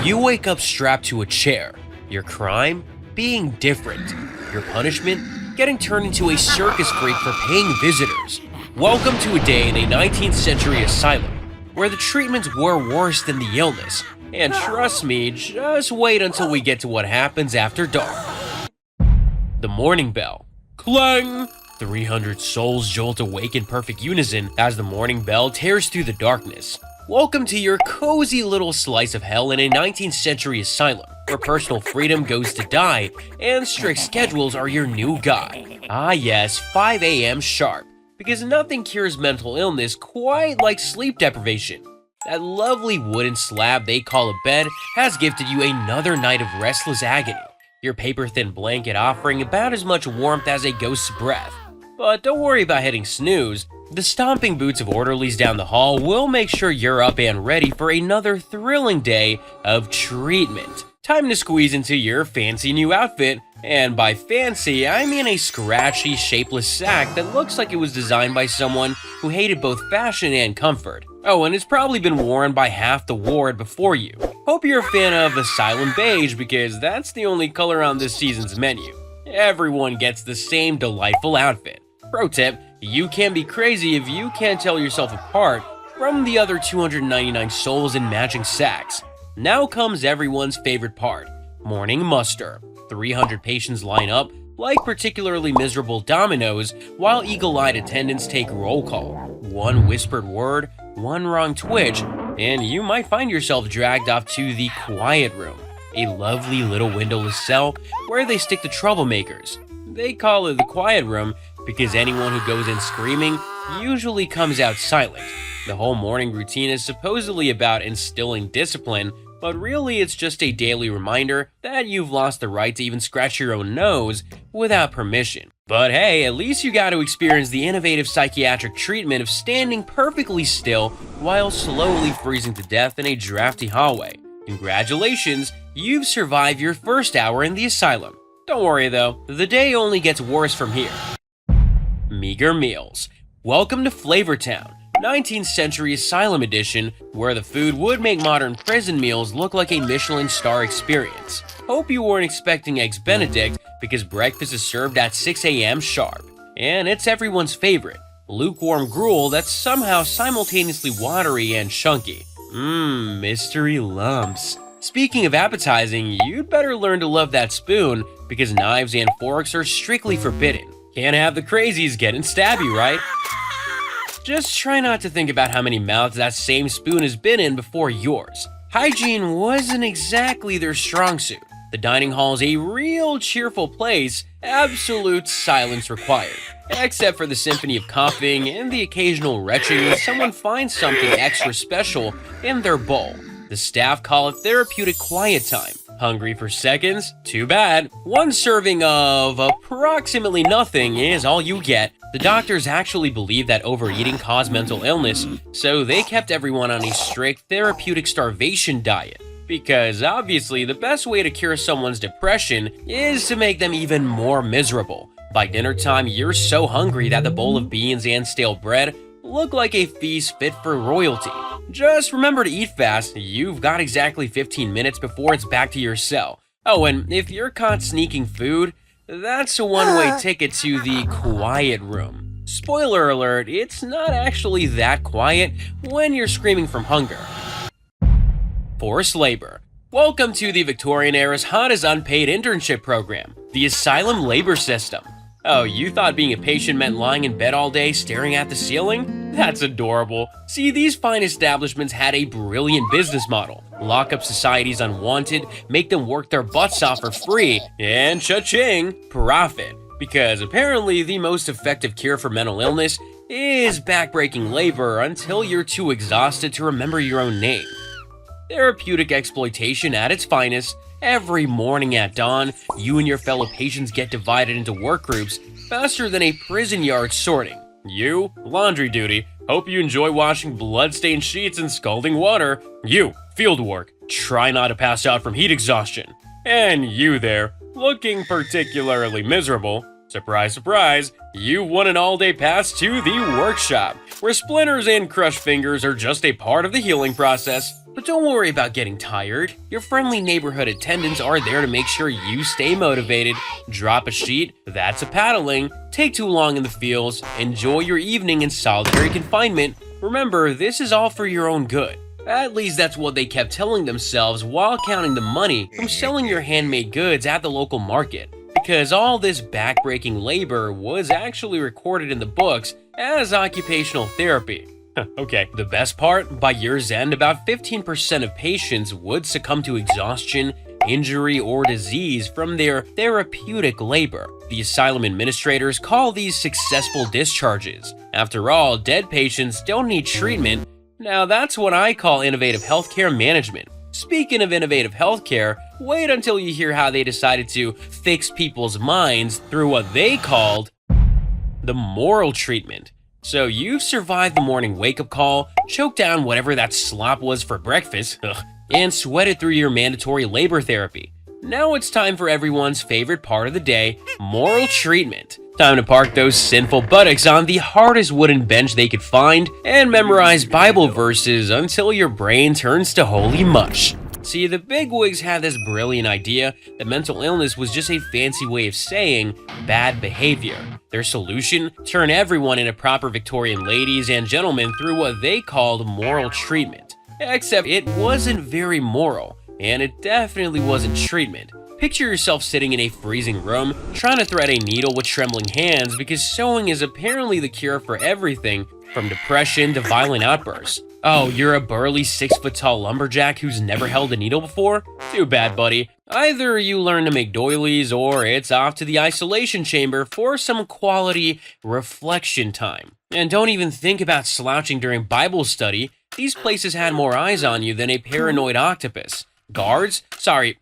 You wake up strapped to a chair. Your crime? Being different. Your punishment? Getting turned into a circus freak for paying visitors. Welcome to a day in a 19th century asylum, where the treatments were worse than the illness. And trust me, just wait until we get to what happens after dark. The morning bell. Clang! 300 souls jolt awake in perfect unison as the morning bell tears through the darkness. Welcome to your cozy little slice of hell in a 19th century asylum, where personal freedom goes to die and strict schedules are your new guide. Ah yes, 5 a.m. sharp, because nothing cures mental illness quite like sleep deprivation. That lovely wooden slab they call a bed has gifted you another night of restless agony, your paper-thin blanket offering about as much warmth as a ghost's breath. But don't worry about hitting snooze. The stomping boots of orderlies down the hall will make sure you're up and ready for another thrilling day of treatment. Time to squeeze into your fancy new outfit, and by fancy, I mean a scratchy, shapeless sack that looks like it was designed by someone who hated both fashion and comfort. Oh, and it's probably been worn by half the ward before you. Hope you're a fan of Asylum Beige because that's the only color on this season's menu. Everyone gets the same delightful outfit. Pro tip, you can be crazy if you can't tell yourself apart from the other 299 souls in matching sacks. Now comes everyone's favorite part, morning muster. 300 patients line up like particularly miserable dominoes while eagle-eyed attendants take roll call. One whispered word, one wrong twitch, and you might find yourself dragged off to the quiet room, a lovely little windowless cell where they stick the troublemakers. They call it the quiet room because anyone who goes in screaming usually comes out silent. The whole morning routine is supposedly about instilling discipline, but really it's just a daily reminder that you've lost the right to even scratch your own nose without permission. But hey, at least you got to experience the innovative psychiatric treatment of standing perfectly still while slowly freezing to death in a drafty hallway. Congratulations, you've survived your first hour in the asylum. Don't worry though, the day only gets worse from here. Meager Meals. Welcome to Flavortown, 19th century asylum edition, where the food would make modern prison meals look like a Michelin star experience. Hope you weren't expecting Eggs Benedict because breakfast is served at 6 a.m. sharp. And it's everyone's favorite, lukewarm gruel that's somehow simultaneously watery and chunky. Mystery lumps. Speaking of appetizing, you'd better learn to love that spoon because knives and forks are strictly forbidden. Can't have the crazies getting stabby, right? Just try not to think about how many mouths that same spoon has been in before yours. Hygiene wasn't exactly their strong suit. The dining hall is a real cheerful place, absolute silence required. Except for the symphony of coughing and the occasional retching when someone finds something extra special in their bowl. The staff call it therapeutic quiet time. Hungry for seconds? Too bad. One serving of approximately nothing is all you get. The doctors actually believe that overeating caused mental illness, so they kept everyone on a strict therapeutic starvation diet. Because obviously the best way to cure someone's depression is to make them even more miserable. By dinner time, you're so hungry that the bowl of beans and stale bread look like a feast fit for royalty. Just remember to eat fast. You've got exactly 15 minutes before it's back to your cell. Oh, and if you're caught sneaking food, that's a one-way ticket to the quiet room. Spoiler alert, it's not actually that quiet when you're screaming from hunger. Forced labor. Welcome to the Victorian era's hottest unpaid internship program, the Asylum Labor System. Oh, you thought being a patient meant lying in bed all day staring at the ceiling? That's adorable. See, these fine establishments had a brilliant business model. Lock up society's unwanted, make them work their butts off for free, and cha-ching, profit. Because apparently the most effective cure for mental illness is backbreaking labor until you're too exhausted to remember your own name. Therapeutic exploitation at its finest. Every morning at dawn, you and your fellow patients get divided into work groups faster than a prison yard sorting. You, laundry duty. Hope you enjoy washing blood-stained sheets in scalding water. You, field work. Try not to pass out from heat exhaustion. And you there, looking particularly miserable. Surprise, surprise, you won an all-day pass to the workshop, where splinters and crushed fingers are just a part of the healing process. But don't worry about getting tired. Your friendly neighborhood attendants are there to make sure you stay motivated. Drop a sheet, that's a paddling. Take too long in the fields. Enjoy your evening in solitary confinement. Remember, this is all for your own good. At least that's what they kept telling themselves while counting the money from selling your handmade goods at the local market. Because all this backbreaking labor was actually recorded in the books as occupational therapy. Okay, the best part, by year's end, about 15% of patients would succumb to exhaustion, injury, or disease from their therapeutic labor. The asylum administrators call these successful discharges. After all, dead patients don't need treatment. Now that's what I call innovative healthcare management. Speaking of innovative healthcare, wait until you hear how they decided to fix people's minds through what they called the moral treatment. So you've survived the morning wake-up call, choked down whatever that slop was for breakfast, and sweated through your mandatory labor therapy. Now it's time for everyone's favorite part of the day, moral treatment. Time to park those sinful buttocks on the hardest wooden bench they could find and memorize Bible verses until your brain turns to holy mush. See, the bigwigs had this brilliant idea that mental illness was just a fancy way of saying bad behavior. Their solution? Turn everyone into proper Victorian ladies and gentlemen through what they called moral treatment. Except it wasn't very moral, and it definitely wasn't treatment. Picture yourself sitting in a freezing room, trying to thread a needle with trembling hands because sewing is apparently the cure for everything from depression to violent outbursts. Oh, you're a burly 6-foot-tall lumberjack who's never held a needle before? Too bad, buddy. Either you learn to make doilies or it's off to the isolation chamber for some quality reflection time. And don't even think about slouching during Bible study. These places had more eyes on you than a paranoid octopus.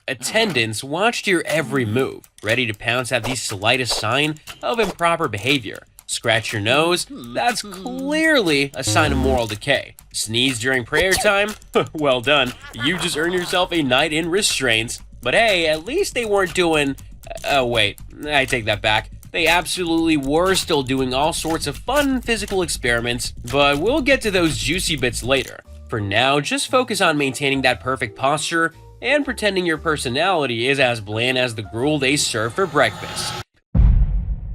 Attendants watched your every move, ready to pounce at the slightest sign of improper behavior. Scratch your nose, that's clearly a sign of moral decay. Sneeze during prayer time? Well done, you just earned yourself a night in restraints. But hey, at least they weren't doing... Oh wait, I take that back. They absolutely were still doing all sorts of fun physical experiments, but we'll get to those juicy bits later. For now, just focus on maintaining that perfect posture and pretending your personality is as bland as the gruel they serve for breakfast.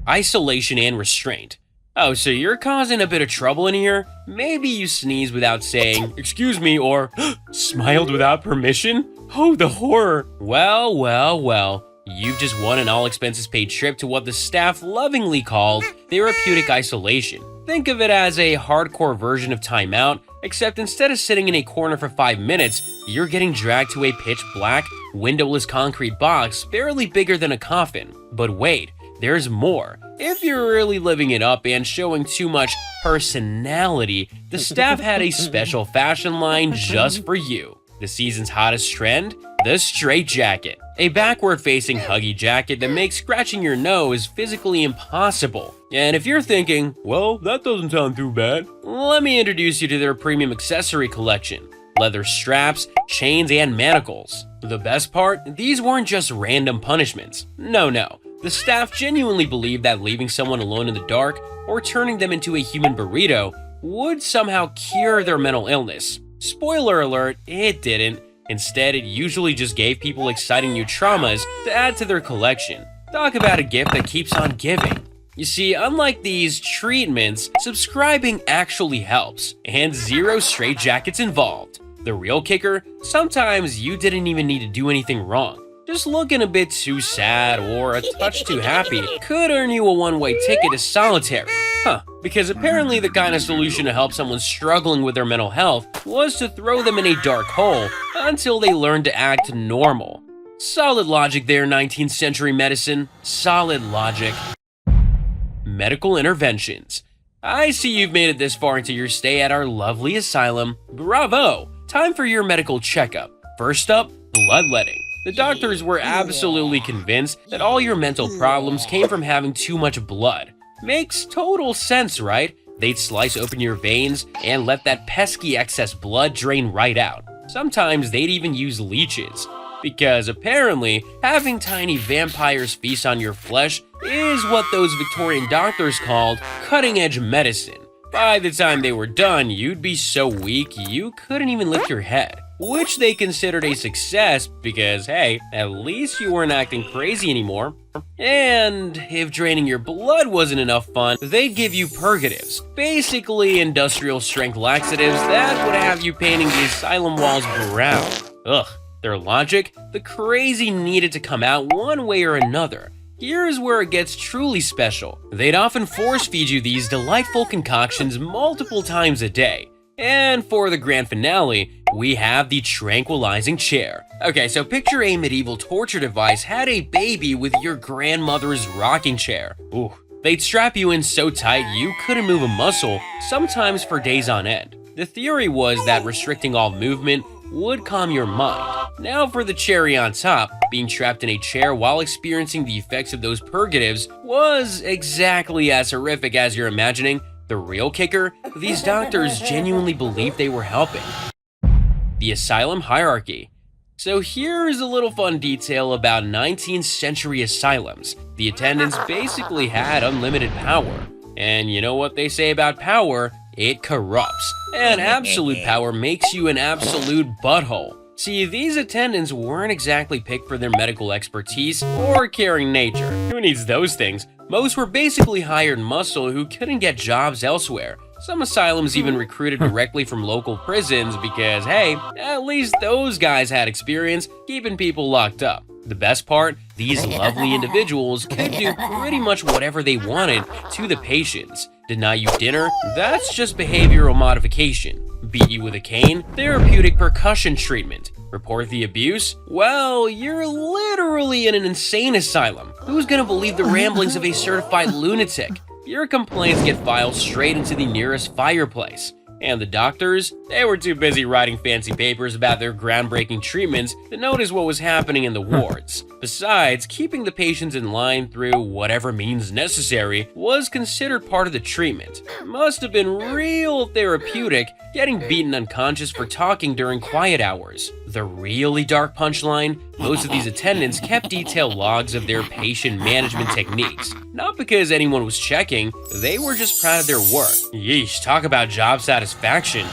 Isolation and restraint. Oh, so you're causing a bit of trouble in here? Maybe you sneezed without saying, "Excuse me," or smiled without permission? Oh, the horror. Well. You've just won an all-expenses-paid trip to what the staff lovingly called therapeutic isolation. Think of it as a hardcore version of timeout, except instead of sitting in a corner for 5 minutes, you're getting dragged to a pitch-black, windowless concrete box barely bigger than a coffin. But wait, there's more. If you're really living it up and showing too much personality, the staff had a special fashion line just for you. The season's hottest trend? The straight jacket. A backward-facing huggy jacket that makes scratching your nose physically impossible. And if you're thinking, well, that doesn't sound too bad, let me introduce you to their premium accessory collection. Leather straps, chains, and manacles. The best part? These weren't just random punishments. No. The staff genuinely believed that leaving someone alone in the dark or turning them into a human burrito would somehow cure their mental illness. Spoiler alert, it didn't. Instead, it usually just gave people exciting new traumas to add to their collection. Talk about a gift that keeps on giving. You see, unlike these treatments, subscribing actually helps, and zero straitjackets involved. The real kicker? Sometimes you didn't even need to do anything wrong. Just looking a bit too sad or a touch too happy could earn you a one-way ticket to solitary. Because apparently the kind of solution to help someone struggling with their mental health was to throw them in a dark hole until they learned to act normal. Solid logic there, 19th century medicine. Solid logic. Medical interventions. I see you've made it this far into your stay at our lovely asylum. Bravo! Time for your medical checkup. First up, bloodletting. The doctors were absolutely convinced that all your mental problems came from having too much blood. Makes total sense, right? They'd slice open your veins and let that pesky excess blood drain right out. Sometimes they'd even use leeches. Because apparently, having tiny vampires feast on your flesh is what those Victorian doctors called cutting-edge medicine. By the time they were done, you'd be so weak you couldn't even lift your head. which they considered a success because, hey, at least you weren't acting crazy anymore. And if draining your blood wasn't enough fun, they'd give you purgatives, basically industrial strength laxatives that would have you painting the asylum walls brown. Ugh, their logic? The crazy needed to come out one way or another. Here's where it gets truly special. They'd often force feed you these delightful concoctions multiple times a day. And for the grand finale, we have the tranquilizing chair. Okay, so picture a medieval torture device had a baby with your grandmother's rocking chair. Ooh, they'd strap you in so tight you couldn't move a muscle, sometimes for days on end. The theory was that restricting all movement would calm your mind. Now for the cherry on top, being trapped in a chair while experiencing the effects of those purgatives was exactly as horrific as you're imagining. The real kicker? These doctors genuinely believed they were helping. The Asylum Hierarchy. So here's a little fun detail about 19th century asylums. The attendants basically had unlimited power. And you know what they say about power? It corrupts. And absolute power makes you an absolute butthole. See, these attendants weren't exactly picked for their medical expertise or caring nature. Who needs those things? Most were basically hired muscle who couldn't get jobs elsewhere. Some asylums even recruited directly from local prisons because, hey, at least those guys had experience keeping people locked up. The best part, these lovely individuals could do pretty much whatever they wanted to the patients. Deny you dinner? That's just behavioral modification. Beat you with a cane? Therapeutic percussion treatment. Report the abuse? Well, you're literally in an insane asylum. Who's gonna believe the ramblings of a certified lunatic? Your complaints get filed straight into the nearest fireplace. And the doctors? They were too busy writing fancy papers about their groundbreaking treatments to notice what was happening in the wards. Besides, keeping the patients in line through whatever means necessary was considered part of the treatment. Must have been real therapeutic getting beaten unconscious for talking during quiet hours. The really dark punchline? Most of these attendants kept detailed logs of their patient management techniques. Not because anyone was checking, they were just proud of their work. Yeesh, talk about job satisfaction.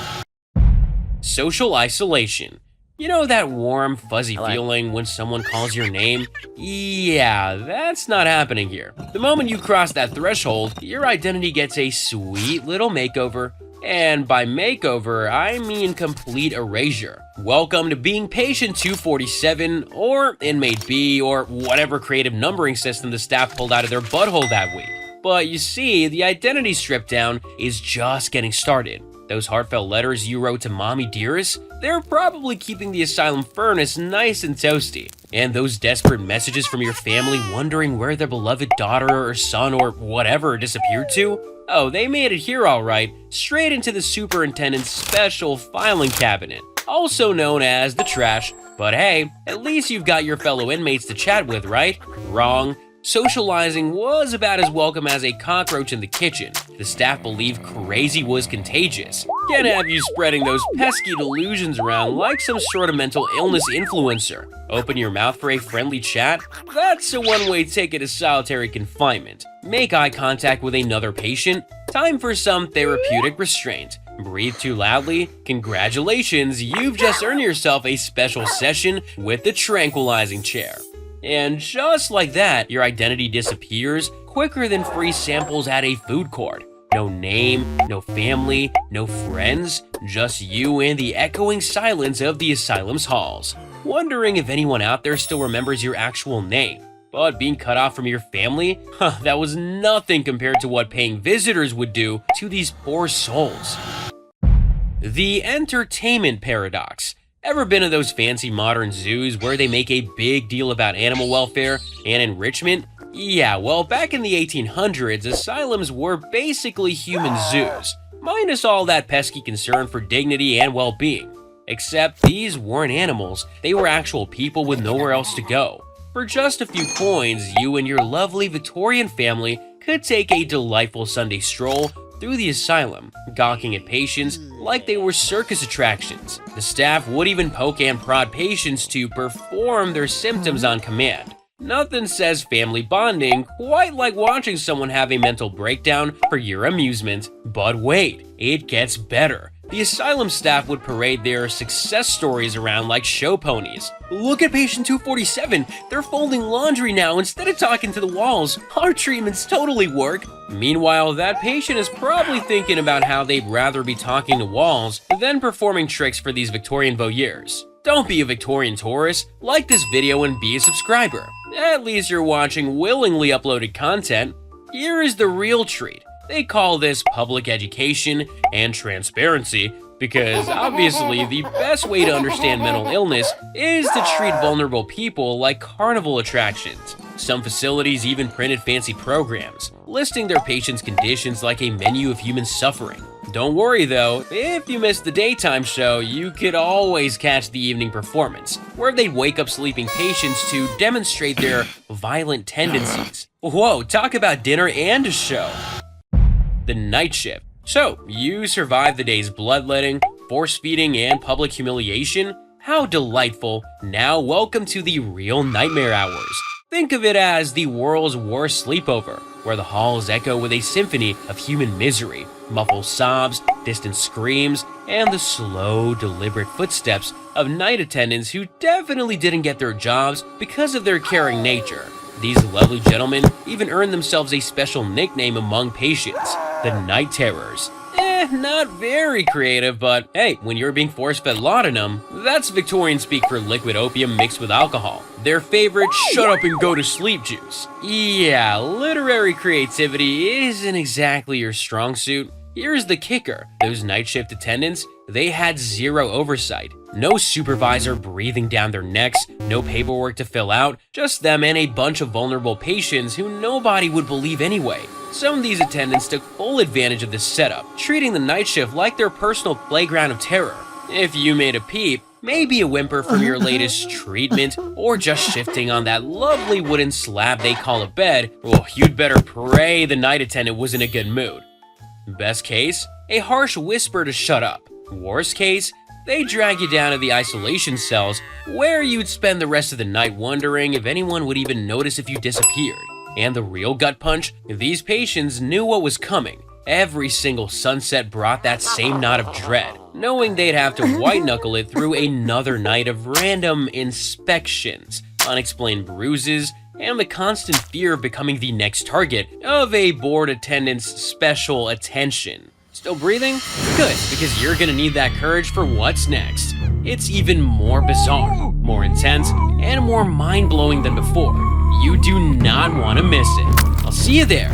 Social isolation. You know that warm, fuzzy feeling when someone calls your name? Yeah, that's not happening here. The moment you cross that threshold, your identity gets a sweet little makeover. And by makeover, I mean complete erasure. Welcome to being patient 247, or inmate B, or whatever creative numbering system the staff pulled out of their butthole that week. But you see, the identity strip down is just getting started. Those heartfelt letters you wrote to Mommy Dearest, they're probably keeping the asylum furnace nice and toasty. And those desperate messages from your family wondering where their beloved daughter or son or whatever disappeared to? Oh, they made it here all right, straight into the superintendent's special filing cabinet, also known as the trash. But hey, at least you've got your fellow inmates to chat with, right? Wrong. Socializing was about as welcome as a cockroach in the kitchen. The staff believed crazy was contagious. Can't have you spreading those pesky delusions around like some sort of mental illness influencer. Open your mouth for a friendly chat? That's a one-way ticket to solitary confinement. Make eye contact with another patient? Time for some therapeutic restraint. Breathe too loudly? Congratulations, you've just earned yourself a special session with the tranquilizing chair. And just like that, your identity disappears quicker than free samples at a food court. No name, no family, no friends, just you and the echoing silence of the asylum's halls. Wondering if anyone out there still remembers your actual name. But being cut off from your family? That was nothing compared to what paying visitors would do to these poor souls. The entertainment paradox. Ever been to those fancy modern zoos where they make a big deal about animal welfare and enrichment? Yeah, well, back in the 1800s, asylums were basically human zoos, minus all that pesky concern for dignity and well-being. Except these weren't animals, they were actual people with nowhere else to go. For just a few coins, you and your lovely Victorian family could take a delightful Sunday stroll through the asylum, gawking at patients like they were circus attractions. The staff would even poke and prod patients to perform their symptoms on command. Nothing says family bonding quite like watching someone have a mental breakdown for your amusement. But wait, it gets better. The asylum staff would parade their success stories around like show ponies. Look at patient 247, they're folding laundry now instead of talking to the walls. Our treatments totally work. Meanwhile, that patient is probably thinking about how they'd rather be talking to walls than performing tricks for these Victorian voyeurs. Don't be a Victorian tourist, like this video and be a subscriber. At least you're watching willingly uploaded content. Here is the real treat. They call this public education and transparency because obviously the best way to understand mental illness is to treat vulnerable people like carnival attractions. Some facilities even printed fancy programs, listing their patients' conditions like a menu of human suffering. Don't worry though, if you missed the daytime show, you could always catch the evening performance, where they'd wake up sleeping patients to demonstrate their violent tendencies. Whoa, talk about dinner and a show. The night shift. So, you survived the day's bloodletting, force feeding, and public humiliation? How delightful. Now welcome to the real nightmare hours. Think of it as the world's worst sleepover, where the halls echo with a symphony of human misery, muffled sobs, distant screams, and the slow, deliberate footsteps of night attendants who definitely didn't get their jobs because of their caring nature. These lovely gentlemen even earned themselves a special nickname among patients, the Night Terrors. Not very creative, but hey, when you're being force-fed laudanum, that's Victorian speak for liquid opium mixed with alcohol. Their favorite shut up and go to sleep juice. Yeah, literary creativity isn't exactly your strong suit. Here's the kicker. Those night shift attendants, they had zero oversight. No supervisor breathing down their necks, no paperwork to fill out, just them and a bunch of vulnerable patients who nobody would believe anyway. Some of these attendants took full advantage of this setup, treating the night shift like their personal playground of terror. If you made a peep, maybe a whimper from your latest treatment, or just shifting on that lovely wooden slab they call a bed, well, you'd better pray the night attendant was in a good mood. Best case, a harsh whisper to shut up. Worst case, they drag you down to the isolation cells, where you'd spend the rest of the night wondering if anyone would even notice if you disappeared. And the real gut punch? These patients knew what was coming. Every single sunset brought that same knot of dread, knowing they'd have to white-knuckle it through another night of random inspections, unexplained bruises, and the constant fear of becoming the next target of a bored attendant's special attention. Still breathing? Good, because you're gonna need that courage for what's next. It's even more bizarre, more intense, and more mind-blowing than before. You do not want to miss it. I'll see you there.